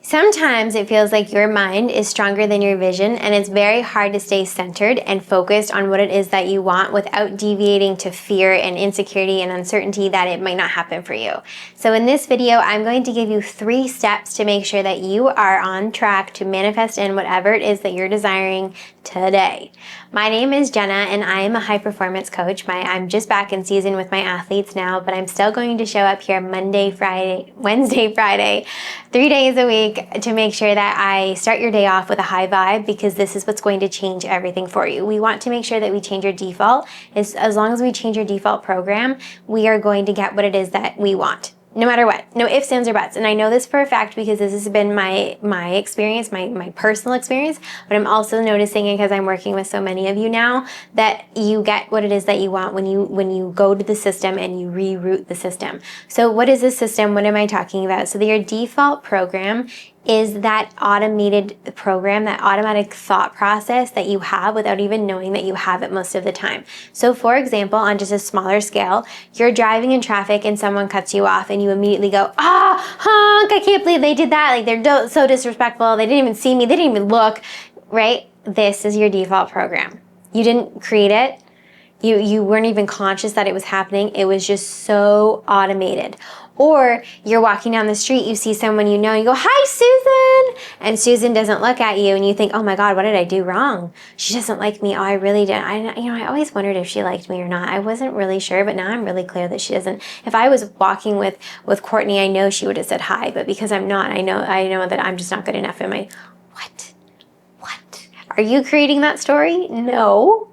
Sometimes it feels like your mind is stronger than your vision, and it's very hard to stay centered and focused on what it is that you want without deviating to fear and insecurity and uncertainty that it might not happen for you. So in this video, I'm going to give you 3 steps to make sure that you are on track to manifest in whatever it is that you're desiring today. My name is Jenna, and I am a high performance coach. I'm just back in season with my athletes now, but I'm still going to show up here Monday, Friday, Wednesday, Friday, 3 days a week to make sure that I start your day off with a high vibe, because this is what's going to change everything for you. We want to make sure that we change your default. As long as we change your default program, we are going to get what it is that we want. No matter what. No ifs, ands, or buts. And I know this for a fact because this has been my experience, my personal experience, but I'm also noticing it because I'm working with so many of you now, that you get what it is that you want when you go to the system and you reroute the system. So what is this system? What am I talking about? So your default program is that automated program, that automatic thought process that you have without even knowing that you have it most of the time. So for example, on just a smaller scale, you're driving in traffic and someone cuts you off and you immediately go, honk, I can't believe they did that. Like, they're so disrespectful. They didn't even see me. They didn't even look, right? This is your default program. You didn't create it. You weren't even conscious that it was happening. It was just so automated. Or you're walking down the street, you see someone you know, you go, hi, Susan! And Susan doesn't look at you and you think, oh my God, what did I do wrong? She doesn't like me. Oh, I really didn't. I always wondered if she liked me or not. I wasn't really sure, but now I'm really clear that she doesn't. If I was walking with Courtney, I know she would have said hi, but because I'm not, I know that I'm just not good enough. Am I, what? Are you creating that story? No.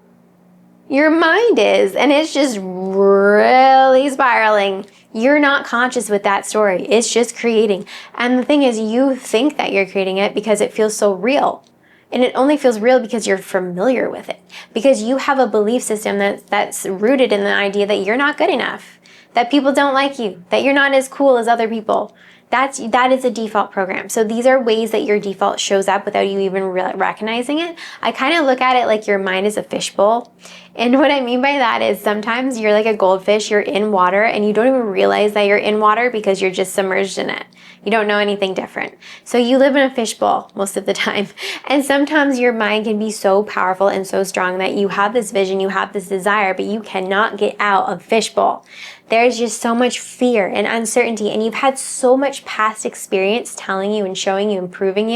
Your mind is, and it's just really spiraling. You're not conscious with that story. It's just creating. And the thing is, you think that you're creating it because it feels so real. And it only feels real because you're familiar with it. Because you have a belief system that's rooted in the idea that you're not good enough, that people don't like you, that you're not as cool as other people. That is a default program. So these are ways that your default shows up without you even recognizing it. I kind of look at it like your mind is a fishbowl. And what I mean by that is sometimes you're like a goldfish, you're in water and you don't even realize that you're in water because you're just submerged in it. You don't know anything different. So you live in a fishbowl most of the time. And sometimes your mind can be so powerful and so strong that you have this vision, you have this desire, but you cannot get out of fishbowl. There's just so much fear and uncertainty, and you've had so much past experience telling you and showing you and proving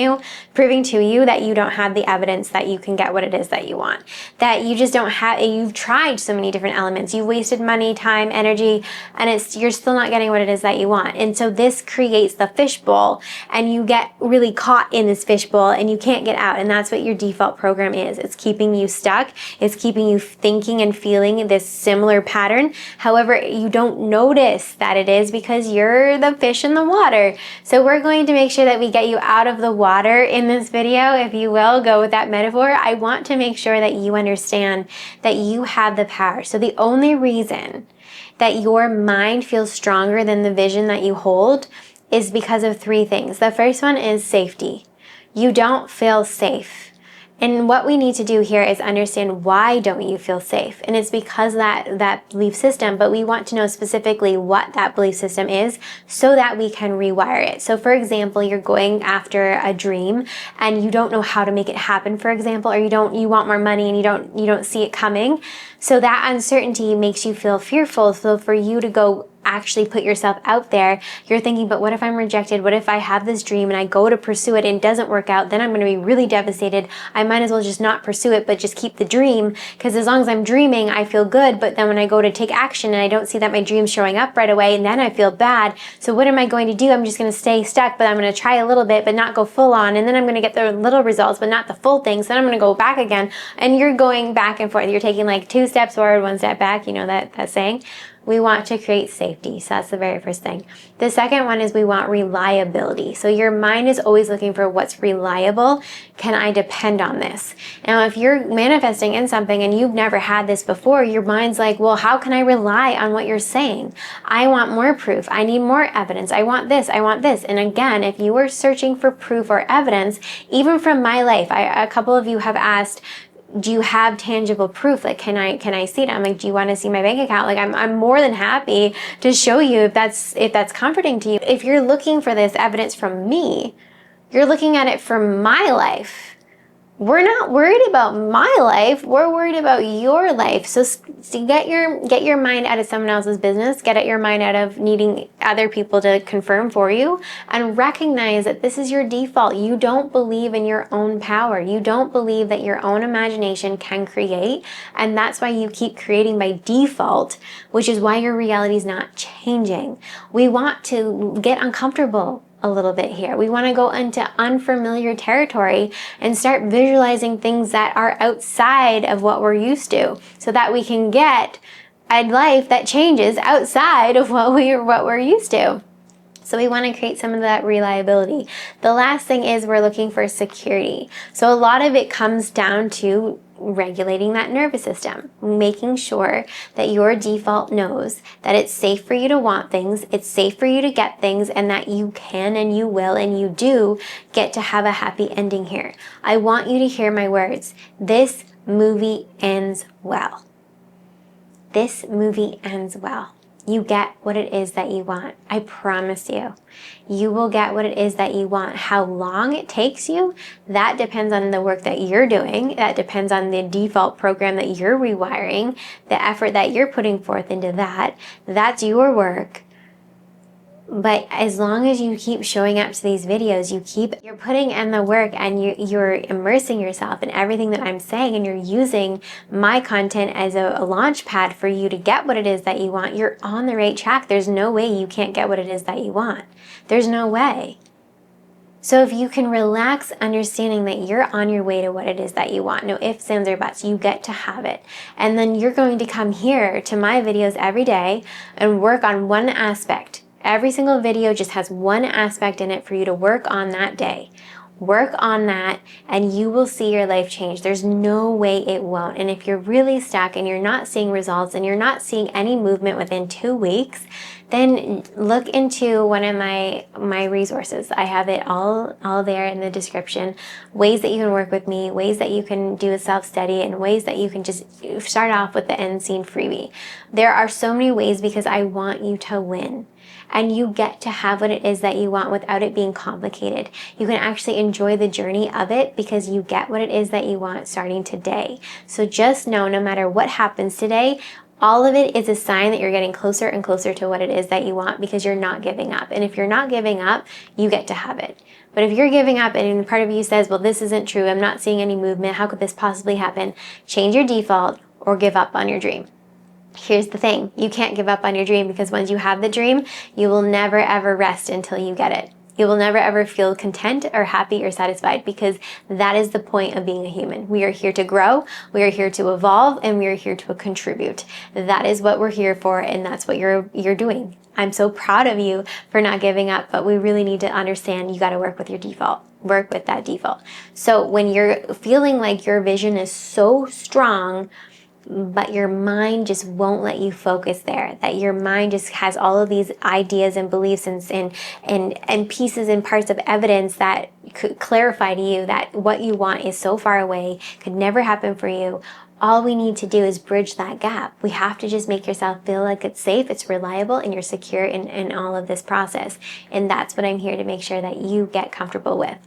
to you that you don't have the evidence that you can get what it is that you want. That you just don't have, you've tried so many different elements. You've wasted money, time, energy, and you're still not getting what it is that you want. And so this creates the fishbowl, and you get really caught in this fishbowl and you can't get out. And that's what your default program is. It's keeping you stuck. It's keeping you thinking and feeling this similar pattern. However, you don't notice that it is because you're the fish in the water. So we're going to make sure that we get you out of the water in this video, if you will, go with that metaphor. I want to make sure that you understand that you have the power. So the only reason that your mind feels stronger than the vision that you hold is because of 3 things. The first one is safety. You don't feel safe. And what we need to do here is understand, why don't you feel safe? And it's because that belief system, but we want to know specifically what that belief system is so that we can rewire it. So for example, you're going after a dream and you don't know how to make it happen, for example, or you want more money and you don't see it coming. So that uncertainty makes you feel fearful. So for you to go actually put yourself out there, you're thinking, but what if I'm rejected? What if I have this dream and I go to pursue it and it doesn't work out? Then I'm going to be really devastated. I might as well just not pursue it, but just keep the dream, because as long as I'm dreaming, I feel good. But then when I go to take action and I don't see that my dream's showing up right away, and then I feel bad. So what am I going to do? I'm just going to stay stuck, but I'm going to try a little bit, but not go full on. And then I'm going to get the little results, but not the full thing. So then I'm going to go back again. And you're going back and forth. You're taking like 2 steps forward, 1 step back. You know that saying? We want to create safety. So that's the very first thing. The second one is we want reliability. So your mind is always looking for what's reliable. Can I depend on this? Now, if you're manifesting in something and you've never had this before, your mind's like, well, how can I rely on what you're saying? I want more proof. I need more evidence. I want this. I want this. And again, if you are searching for proof or evidence, even from my life, a couple of you have asked, do you have tangible proof? Like, can I see it? I'm like, do you want to see my bank account? Like, I'm more than happy to show you if that's comforting to you. If you're looking for this evidence from me, You're looking at it from my life. We're not worried about my life. We're worried about your life. So get your mind out of someone else's business. Get your mind out of needing other people to confirm for you, and recognize that this is your default. You don't believe in your own power. You don't believe that your own imagination can create, and that's why you keep creating by default, which is why your reality is not changing. We want to get uncomfortable a little bit here. We want to go into unfamiliar territory and start visualizing things that are outside of what we're used to, so that we can get a life that changes outside of what we're used to. So we want to create some of that reliability. The last thing is we're looking for security. So a lot of it comes down to regulating that nervous system, making sure that your default knows that it's safe for you to want things, it's safe for you to get things, and that you can and you will and you do get to have a happy ending here. I want you to hear my words. This movie ends well. This movie ends well. You get what it is that you want. I promise you. You will get what it is that you want. How long it takes you, that depends on the work that you're doing. That depends on the default program that you're rewiring, the effort that you're putting forth into that. That's your work. But as long as you keep showing up to these videos, you're putting in the work, and you're immersing yourself in everything that I'm saying, and you're using my content as a launch pad for you to get what it is that you want, you're on the right track. There's no way you can't get what it is that you want. There's no way. So if you can relax understanding that you're on your way to what it is that you want, no ifs, ands, or buts, you get to have it. And then you're going to come here to my videos every day and work on one aspect. Every single video just has one aspect in it for you to work on that day. Work on that and you will see your life change. There's no way it won't. And if you're really stuck and you're not seeing results and you're not seeing any movement within 2 weeks, then look into one of my resources. I have it all there in the description. Ways that you can work with me, ways that you can do a self-study, and ways that you can just start off with the end scene freebie. There are so many ways because I want you to win. And you get to have what it is that you want without it being complicated. You can actually enjoy the journey of it because you get what it is that you want starting today. So just know, no matter what happens today, all of it is a sign that you're getting closer and closer to what it is that you want, because you're not giving up. And if you're not giving up, you get to have it. But if you're giving up and part of you says, well, this isn't true, I'm not seeing any movement, how could this possibly happen? Change your default or give up on your dream. Here's the thing, you can't give up on your dream, because once you have the dream, you will never ever rest until you get it. You will never ever feel content or happy or satisfied, because that is the point of being a human. We are here to grow, we are here to evolve, and we are here to contribute. That is what we're here for, and that's what you're doing. I'm so proud of you for not giving up, but we really need to understand you got to work with your default. Work with that default. So when you're feeling like your vision is so strong, but your mind just won't let you focus there, that your mind just has all of these ideas and beliefs and pieces and parts of evidence that could clarify to you that what you want is so far away, could never happen for you. All we need to do is bridge that gap. We have to just make yourself feel like it's safe, it's reliable, and you're secure in all of this process. And that's what I'm here to make sure that you get comfortable with.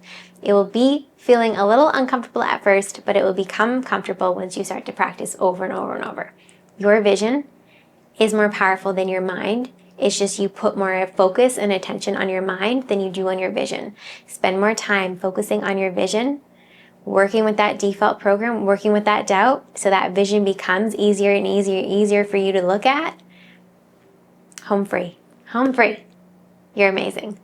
It will be feeling a little uncomfortable at first, but it will become comfortable once you start to practice over and over and over. Your vision is more powerful than your mind. It's just you put more focus and attention on your mind than you do on your vision. Spend more time focusing on your vision, working with that default program, working with that doubt, so that vision becomes easier and easier for you to look at. Home free. Home free. You're amazing.